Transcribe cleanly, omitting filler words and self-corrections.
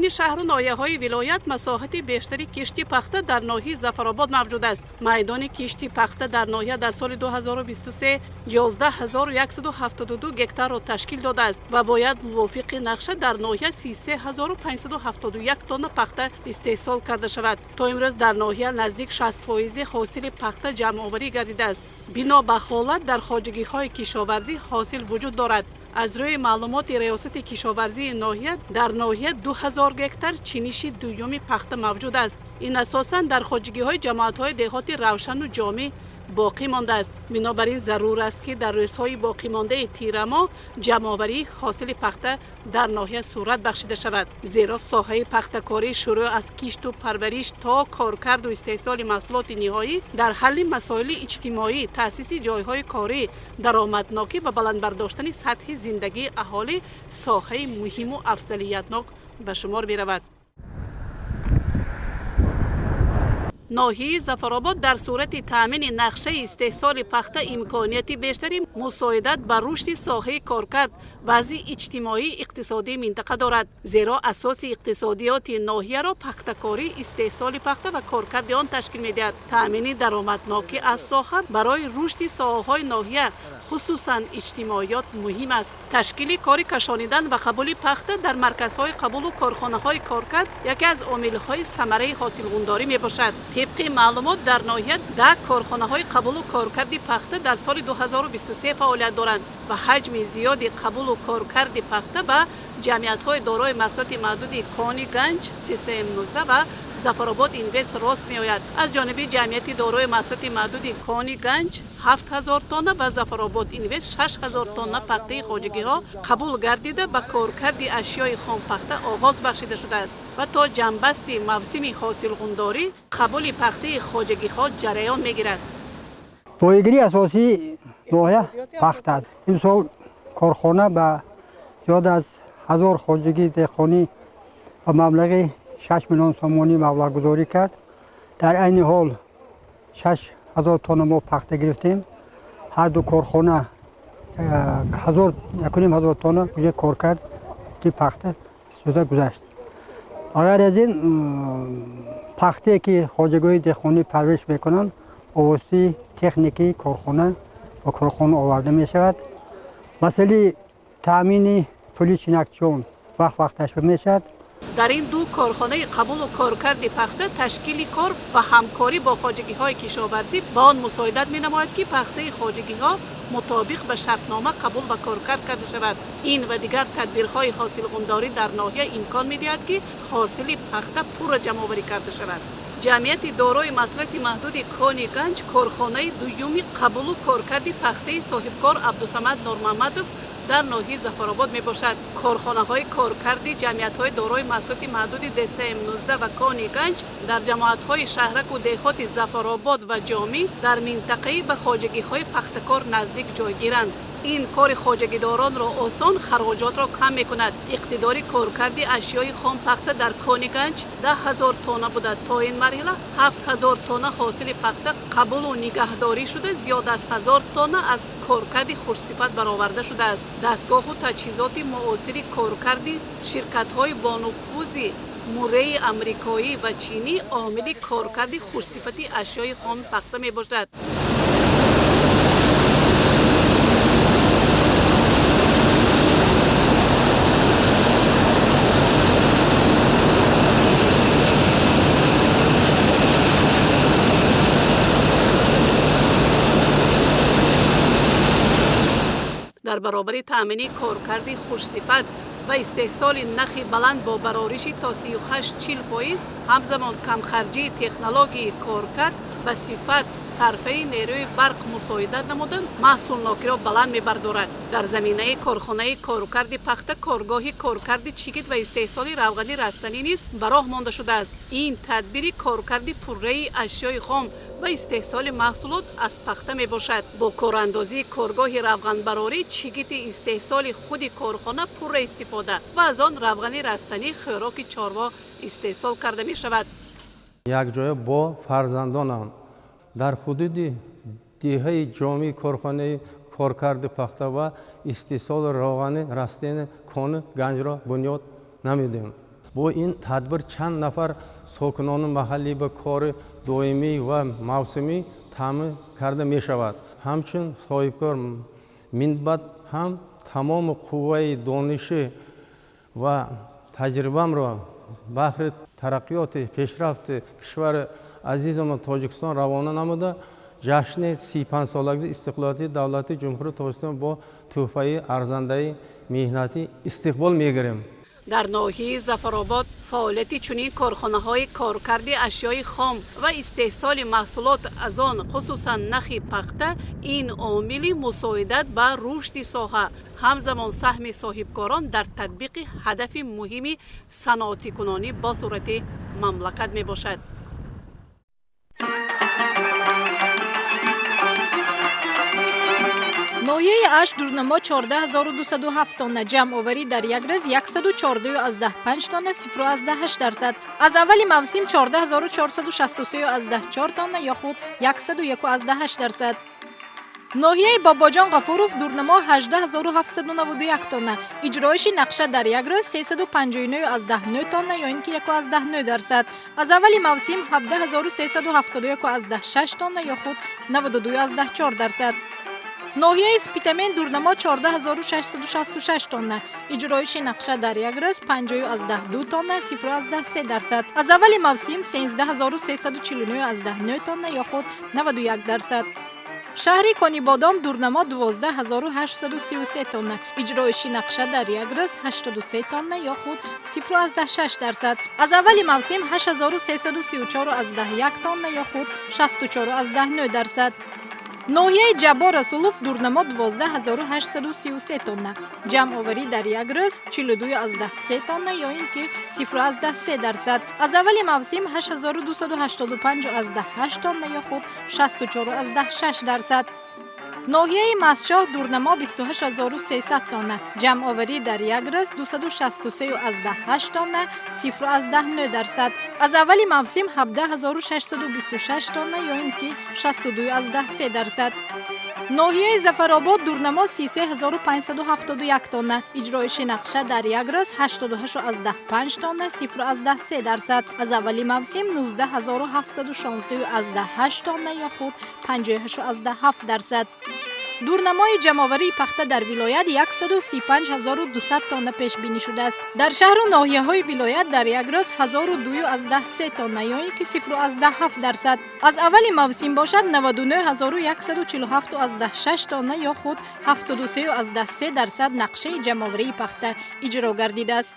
байни шаҳру ноҳияҳои вилоят масоҳати бештари кишти пахта дар ноҳияи Зафаробод мавҷуд аст. майдони кишти пахта дар ноҳия дар соли 2023 11172 гектарро ташкил додааст ва бояд мувофиқи нақша дар ноҳия 33571 тонна пахта истеҳсол карда шавад. то имрӯз дар ноҳия наздик 60% ҳосили пахта ҷамъоварӣ гардидааст. бино ба ҳолат дар хоҷагиҳои кишоварзӣ ҳосил вуҷуд дорад. аз рӯи маълумоти риёсати кишоварзии ноҳия дар ноҳия 2000 гектар чиниши дуюми пахта мавҷуд аст. ин асосан дар хоҷагиҳои ҷамоатҳои деҳоти равшану ҷомеъ боқӣ мондааст. бинобар ин зарур аст ки дар рӯзҳои боқимондаи тирамоҳ ҷамъоварии ҳосили пахта дар ноҳия сурат бахшида шавад, зеро соҳаи пахтакорӣ шурӯъ аз кишту парвариш то коркарду истеҳсоли маҳсулоти ниҳоӣ дар ҳалли масоили иҷтимоӣ, таъсиси ҷойҳои корӣ, даромаднокӣ ва баландбардоштани сатҳи зиндагии аҳолӣ соҳаи муҳиму афзалиятнок ба шумор меравад. ноҳияи Зафаробод дар сурати таъмини нақшаи истеҳсоли пахта имконияти бештари мусоидат ба рушди соҳаи коркард вазъи иҷтимоӣ иқтисодии минтақа дорад, зеро асоси иқтисодиёти ноҳияро пахтакорӣ, истеҳсоли пахта ва коркарди он ташкил медиҳад. таъмини даромаднокӣ аз соҳа барои рушди соҳаҳои ноҳия хусусан иҷтимоиёт муҳим аст. ташкили кори кашонидан ва қабули пахта дар марказҳои қабулу корхонаҳои коркард яке аз омилҳои самараи ҳосилгундорӣ мебошад. طبق معلومات در ناحیه 10 کارخانه‌های قبول و کارکرد پخته در سال 2023 فعالیت دارند و حجم زیادی قبول و کارکرد پخته به جمعیت‌های دارای محصولات محدود کانی گنج TCM19 و زفرآباد اینوست راست می‌آید. از جانب جمعیت دارای محصولات محدود کانی گنج 7000 تن و زفرآباد اینوست 6000 تن پخته خواجگی‌ها قبول گردیده به کارکرد اشیای خام پخته آغاز بخشیده شده است و تا جنبست موسم حاصلخونداری قبول پخته خواجگی‌ها جریان می‌گیرد. پایگیری اساسی ناحیه پخته است. امسال کارخانه به زیاد از 1000 خواجگی دهقانی و مبلغ 6 میلیون سومانی مبلغ گذاری کرد. در این حال 6000 تن ما پخته گرفتیم. هر دو کارخانه 1500 تن یک کار کرد که پخته شده گذشت. اگر از این پخته که خواجگی دهقانی پرورش میکنند اواسطه تکنیکی کارخانه و کارخانه آورده می شود. مسئله تامین پول شناختن وقت تشویق می شود. در این دو کارخانه قبول و کارکرد پخته تشکیل کار و همکاری با خواجگی‌های کشاورزی با آن مساعدت می‌نماید که پخته خواجگی‌ها مطابق به شرطنامه قبول و کارکرد کرده شود. این و دیگر تدبیرهای حاصلخونداری در ناحیه امکان می‌دهد که حاصل پخته پور جمع‌آوری کرده شود. جمعیت دارای محصولات محدود کانی گنج کارخانه دومی قبول و کارکرد پخته صاحبکار عبدالصمد نورمحمدov در ناحیه زفرآباد می باشد. کارخانه های کارکردی جمعیت های دارای محصولات محدود DCM19 و کانی گنج در جماعت های شهرک و دهات زفرآباد و جامی در منطقه به خواجگی های پختکار نزدیک جای گیرند. این کار خواجگیداران را آسان، خراجات را کم می کند. اقتدار کارکردی اشیای خام پخته در کانی گنج 10,000 تن بوده. تا این مرحله 7,000 تن حاصل پخته قبول و نگهداری شده، زیاد از 1000 تن از کارکرد خوشصفت برآورده شده است. دستگاه و تجهیزات معاصر کارکردی شرکت‌های بانفوذ موره امریکایی و چینی عامل کارکرد خوشصفتی اشیای خام پخته می باشد. در برابر تامین کارکرد خوشصفت و استحصال نرخ بلند با برآورش تا 38-40%، همزمان کمخرجی تکنولوژی کارکرد و صفت صرفه نیروی برق مساعدت نمودن محصولناکی را بلند می‌بردارد. در زمینه کارخانه کارکرد پخته کارگاه کارکرد چیگید و استحصال روغنی رستنی نیز به راه مانده شده است. این تدبیر کارکرد پره‌ای اشیای خام و استحصال محصولات از پخته می باشد. با کاراندازی کارگاه روغنبراری چیگید استحصال خود کارخانه پر استفاده و از آن روغن رستنی خوراک چاروا استحصال کرده می شود. یک جای با فرزندانم در حدود دهه جامعه کارخانه کارکرد پخته و استحصال روغن رستنی کان گنج را بنیاد نمیدیم. бо ин тадбир чанд нафар сокинони маҳаллӣ ба кори доимӣ ва мавсимӣ таъмин карда мешавад. ҳамчун соҳибкор минбат ҳам тамоми қувваи дониши ва таҷрибамро баҳри тараққиёти пешрафти кишвари азизамон Тоҷикистон равона намуда ҷашни 35-солаги истиқлолияти давлати ҷумҳурии Тоҷикистон бо тӯҳфаи арзандаи меҳнатӣ истиқбол мегирем. дар ноҳияи Зафаробод фаъолияти чунин корхонаҳои коркарди ашёи хом ва истеҳсоли маҳсулот аз он хусусан нахи пахта ин омили мусоидат ба рушди соҳа ҳамзамон саҳми соҳибкорон дар татбиқи ҳадафи муҳими саноатикунонӣ ба сурати мамлакат мебошад. ноҳияи Аш дурнамо 14207 тонна, ҷамъоварӣ дар як рӯз 114,5 тонна 0,8%. аз аввали мавсим 14463,4 тонна ё худ 101,8%. ноҳияи Бобоҷон Ғафуров дурнамо 18791 тонна, иҷроиши нақша дар як рӯз 359,9 тонна ё ин ки 1,9%. аз аввали мавсим 17371,6 тонна ё худ 92,4%. ноҳияи Спитамен дурнамо 14666 тонна, иҷроиши нақша дар як рӯз 50,2 тонна 0,3%. аз аввали мавсим 13349,9 тонна ё худ 91%. шаҳри Конибодом дурнамо 12833 тонна, иҷроиши нақша дар як рӯз 83 тонна ё худ 0,6%. аз аввали мавсим 8334,1 тонна ё худ 64,9%. ноҳияи Ҷаббор Расулов дурнамо 12833 тонна, ҷамъоварӣ дар як рӯз 42,3 тонна ё ин ки 0,3%. аз аввали мавсим 8285,8 тонна ё худ 64,6%. ноҳияи Мастшоҳ дурнамо 28300 тонна, ҷамъоварӣ дар як рӯз 263,8 тонна 0,9%. аз аввали мавсим 17626 тонна ё ин ки 62,3%. ноҳияи Зафаробод дурнамо 33571 тонна, иҷроиши нақша дар як рӯз 88,5 тонна 0,3%. аз аввали мавсим 19716,8 тонна ё худ 58,7%. дурнамои ҷамъоварии пахта дар вилоят 135,200 тонна пешбинӣ шудааст. дар шаҳру ноҳияҳои вилоят дар як рӯз 1002,3 тонна ё ин ки 0,7%. аз аввали мавсим бошад 99147,6 тонна ё худ 73,3% нақшаи ҷамъоварии пахта иҷро гардидааст.